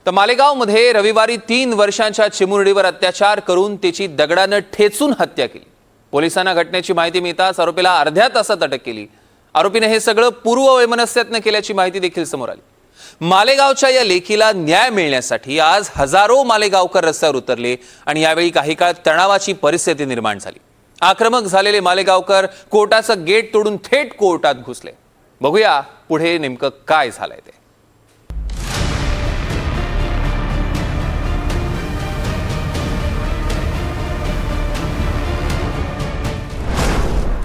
तर मालेगावमध्ये रविवारी 3 वर्षांच्या चिमुरडीवर अत्याचार करून तिची दगडाने ठेचून हत्या केली। पोलिसांना घटनेची माहिती मिळताच आरोपीला अर्ध्या तासात अटक केली। आरोपीने हे सगळं पूर्ववैमनस्यातनं केल्याची माहिती देखील समोर आली। मालेगावच्या या लेकीला न्याय मिळण्यासाठी आज हजारो मालेगावकर रस्त्यावर उतरले आणि यावेळी काही काळ तणावाची परिस्थिती निर्माण झाली। आक्रमक झालेले मालेगावकर कोर्टाचं गेट तोडून थेट कोर्टात घुसले। बघूया पुढे नेमकं काय झालंय ते।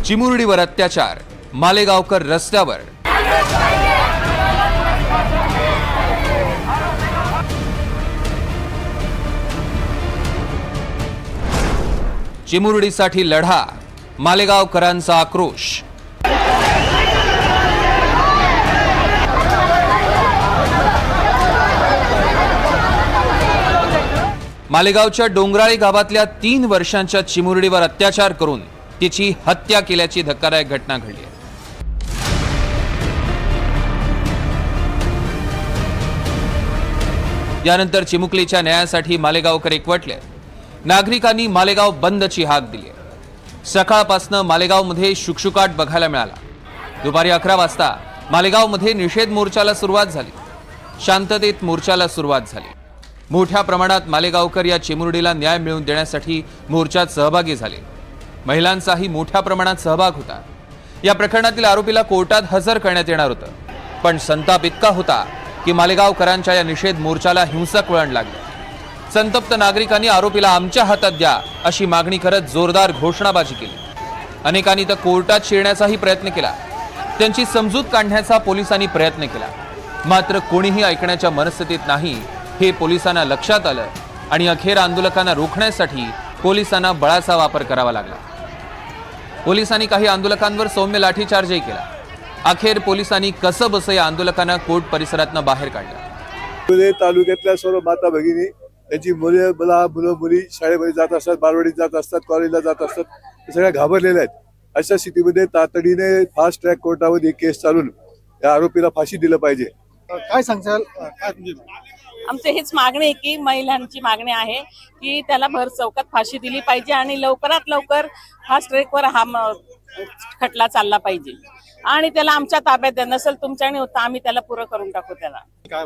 चिमुरडीवर अत्याचार, मालेगावकर रस्त्यावर। चिमुरडीसाठी लढा, मालेगावकरांचा आक्रोश। मालेगावच्या डोंगराळी गावातल्या 3 वर्षांच्या चिमुरडीवर अत्याचार करून तिची हत्या केल्याची धक्कादायक घटना घडली आहे। यानंतर चिमुकलीच्या न्यायासाठी मालेगावकर एकवटले। नागरिकांनी मालेगाव बंदची हाक दिली आहे। सकाळपासून मालेगावमध्ये शुकशुकाट बघायला मिळाला। दुपारी 11 वाजता मालेगावमध्ये निषेध मोर्चाला सुरुवात झाली। शांततेत मोर्चाला सुरुवात झाली। मोठ्या प्रमाणात मालेगावकर या चिमुरडीला न्याय मिळवून देण्यासाठी मोर्चात सहभागी झाले। महिलांचाही मोठ्या प्रमाणात सहभाग होता। या प्रकरणातील आरोपीला कोर्टात हजर करण्यात येणार होतं, पण संताप इतका होता की मालेगावकरांच्या या निषेध मोर्चाला हिंसक वळण लागलं। संतप्त नागरिकांनी आरोपीला आमच्या हातात द्या अशी मागणी करत जोरदार घोषणाबाजी केली। अनेकांनी तर कोर्टात शिरण्याचाही प्रयत्न केला। त्यांची समजूत काढण्याचा पोलिसांनी प्रयत्न केला, मात्र कोणीही ऐकण्याच्या मनस्थितीत नाही हे पोलिसांना लक्षात आलं आणि अखेर आंदोलकांना रोखण्यासाठी पोलिसांना बळाचा वापर करावा लागला। पोलिसांनी काही आंदोलकांवर सौम्य लाठीचार्जही केला। अखेर पोलिसांनी कसंबसं या आंदोलकांना कोर्ट परिसरातून बाहेर काढलं। तालुक्यातल्या सर्व माता भगिनी त्यांची मुलं मुली शाळेमध्ये जात असतात, बालवाडीत जात असतात, कॉलेजला जात असतात, ते सगळ्या घाबरलेल्या आहेत। अशा स्थितीमध्ये तातडीने फास्ट ट्रॅक कोर्टामध्ये केस चालून या आरोपीला फाशी दिलं पाहिजे। काय सांगताल? आमची हीच मागणी आहे की महिलांची मागणी आहे की त्याला भर चौकात फाशी दिली पाहिजे आणि लवकरात लवकर फास्ट ट्रॅकवर हा खटला चालला पाहिजे आणि त्याला आमच्या ताब्यात द्या। नसेल तुमच्याने होता आम्ही त्याला पुरं करून टाकू त्याला।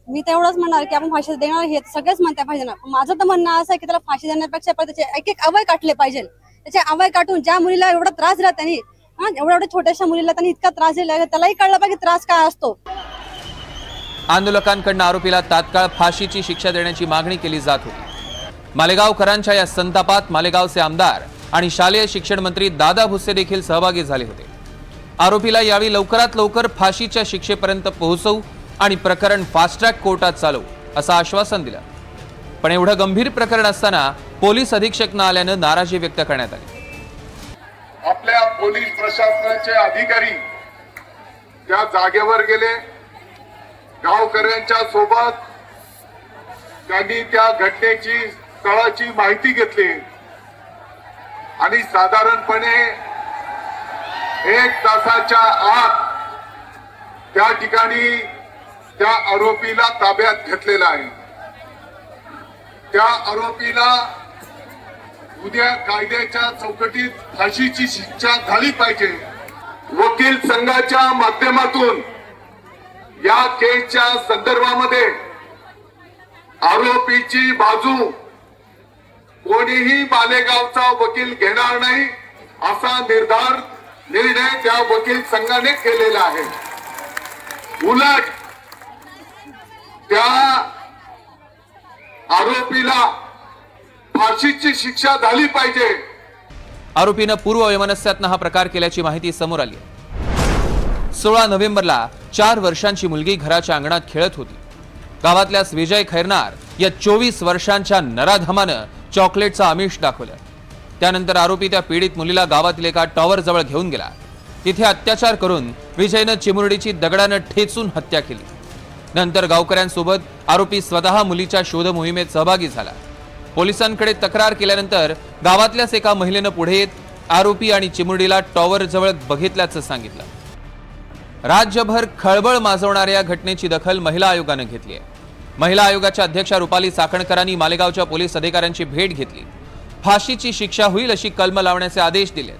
मी तेवढंच म्हणणार की आपण फाशी देणार हे सगळेच म्हणता पाहिजे ना। माझं तर म्हणणं असं आहे की त्याला फाशी देण्यापेक्षा त्याचे एक अवय काटले पाहिजे। त्याचे अवय काटून ज्या मुलीला एवढा त्रास दिला त्यांनी, एवढ्या छोट्याशा मुलीला त्यांनी इतका त्रास दिला, त्यालाही कळलं पाहिजे त्रास काय असतो। आंदोलकांकडून आरोपीला तात्काळ फाशीची शिक्षा देण्याची मागणी केली जात होती। मालेगावकरांच्या या संतापात मालेगावचे आमदार आणि शालेय शिक्षण मंत्री दादा भुसे देखील सहभागी झाले होते। आरोपीला यावेळी लवकरात लवकर फाशीच्या शिक्षेपर्यंत पोहोचवू आणि प्रकरण फास्ट ट्रॅक कोर्टात चालवू असं आश्वासन दिलं। पण एवढं गंभीर प्रकरण असताना पोलीस अधीक्षक न आल्यानं नाराजी व्यक्त करण्यात आली। आपल्या पोलीस प्रशासनाचे अधिकारी त्या जागेवर गेले, गावकऱ्यांच्या सोबत त्यांनी त्या घटनेची स्थळाची माहिती घेतली आणि साधारणपणे 1 तासाच्या आत त्या ठिकाणी त्या आरोपीला ताब्यात घेतलेला आहे। त्या आरोपीला उद्या कायद्याच्या चौकटीत फाशीची शिक्षा झाली पाहिजे। वकील संघाच्या माध्यमातून या केसच्या संदर्भामध्ये आरोपीची बाजू कोणीही मालेगावचा वकील घेणार नाही असा निर्णय त्या वकील संघाने केलेला आहे। उलट त्या आरोपीला फाशीची शिक्षा झाली पाहिजे। आरोपीनं पूर्ववैमनस्यातनं हा प्रकार केल्याची माहिती समोर आली आहे। 16 नोव्हेंबरला 4 वर्षांची मुलगी घराच्या अंगणात खेळत होती। गावातल्या विजय खैरनार या 24 वर्षांच्या नराधमानं चॉकलेटचं आमिष दाखवलं। त्यानंतर आरोपी त्या पीडित मुलीला गावातील एका टॉवर जवळ घेऊन गेला। तिथे अत्याचार करून विजयनं चिमुरडीची दगडानं ठेचून हत्या केली। नंतर गावकऱ्यांसोबत आरोपी स्वतः मुलीच्या शोध मोहिमेत सहभागी झाला। पोलिसांकडे तक्रार केल्यानंतर गावातल्याच एका महिलेनं पुढे येत आरोपी आणि चिमुरडीला टॉवर जवळ बघितल्याचं सांगितलं। राज्यभर खळबळ माजवणाऱ्या घटनेची दखल महिला आयोगाने घेतली आहे। महिला आयोगाच्या अध्यक्षा रुपाली चाकणकरांनी मालेगावच्या पोलीस अधिकाऱ्यांची भेट घेतली। फाशीची शिक्षा होईल अशी कलम लावण्याचे आदेश दिले।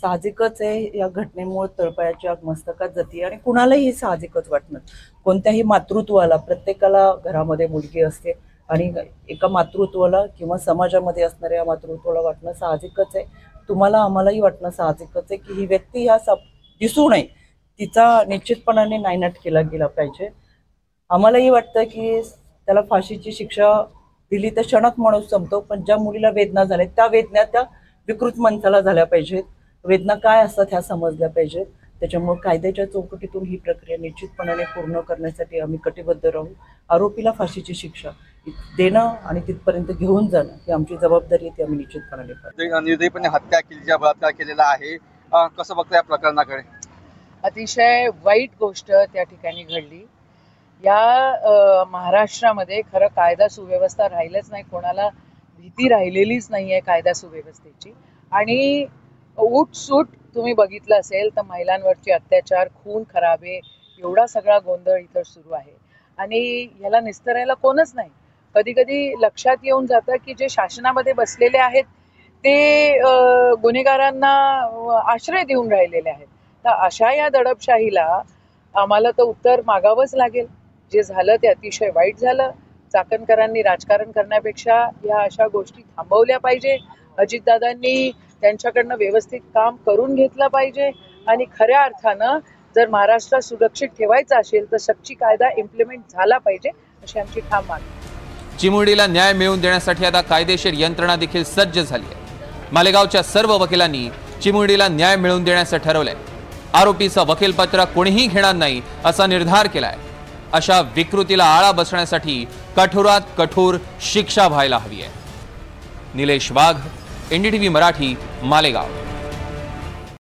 साहजिकच आहे, या घटनेमुळे तळपायाची आग मस्तकात जाते आणि कुणालाही हे साहजिकच वाटणार। कोणत्याही मातृत्वाला, प्रत्येकाला घरामध्ये मुलगी असते आणि एका मातृत्वाला किंवा समाजामध्ये असणाऱ्या मातृत्वाला वाटणं साहजिकच आहे। तुम्हाला आम्हालाही वाटणं साहजिकच आहे की ही व्यक्ती ह्या दिसू नये, तिचा निश्चितपणाने नायनाट केला गेला पाहिजे। आम्हालाही वाटतं की त्याला फाशीची शिक्षा दिली तर क्षणात माणूस संपतो, पण ज्या मुलीला वेदना झाल्या त्या वेदना त्या विकृत मंथाला झाल्या पाहिजेत, वेदना काय असतात ह्या समजल्या पाहिजेत। त्याच्यामुळे कायद्याच्या चौकटीतून ही प्रक्रिया निश्चितपणाने पूर्ण करण्यासाठी आम्ही कटिबद्ध राहू। आरोपीला फाशीची शिक्षा देणं आणि तिथपर्यंत घेऊन जाणं ही आमची जबाबदारी आहे, ती आम्ही निश्चितपणाने पाळू। निर्दयीपणे हत्या केली, बलात्कार केलेला आहे, कसं बघता या प्रकरणाकडे? अतिशय वाईट गोष्ट त्या ठिकाणी घडली। या महाराष्ट्रामध्ये खरं कायदा सुव्यवस्था राहिलंच नाही, कोणाला भीती राहिलेलीच नाहीये कायदा सुव्यवस्थेची। आणि उठसूट तुम्ही बघितलं असेल तर महिलांवरचे अत्याचार, खून खराबे, एवढा सगळा गोंधळ इथं सुरू आहे आणि ह्याला निस्तरायला कोणच नाही। कधी कधी लक्षात येऊन जातं की जे शासनामध्ये बसलेले आहेत ते गुन्हेगारांना आश्रय देऊन राहिलेले आहेत। तर अशा या दडपशाहीला आम्हाला तर उत्तर मागावंच लागेल। जे झालं ते अतिशय वाईट झालं। चाकणकरांनी राजकारण करण्यापेक्षा या अशा गोष्टी थांबवल्या पाहिजे। अजितदादांनी त्यांच्याकडनं व्यवस्थित काम करून घेतलं पाहिजे आणि खऱ्या अर्थानं जर महाराष्ट्र सुरक्षित ठेवायचा असेल तर सक्ती कायदा इम्प्लिमेंट झाला पाहिजे, अशी आमची ठाम मागणी। चिमुरडीला न्याय मिळवून देण्यासाठी आता कायदेशीर यंत्रणा देखील सज्ज झाली आहे। मालेगावच्या सर्व वकिलांनी चिमुरडीला न्याय मिळवून देण्याचं ठरवलंय। आरोपीचं वकीलपत्र कोणीही घेणार नाही असा निर्धार केलाय। अशा विकृतीला आळा बसण्यासाठी कठोरात कठोर शिक्षा व्हायला हवी आहे। निलेश वाघ, NDTV मराठी, मालेगाव।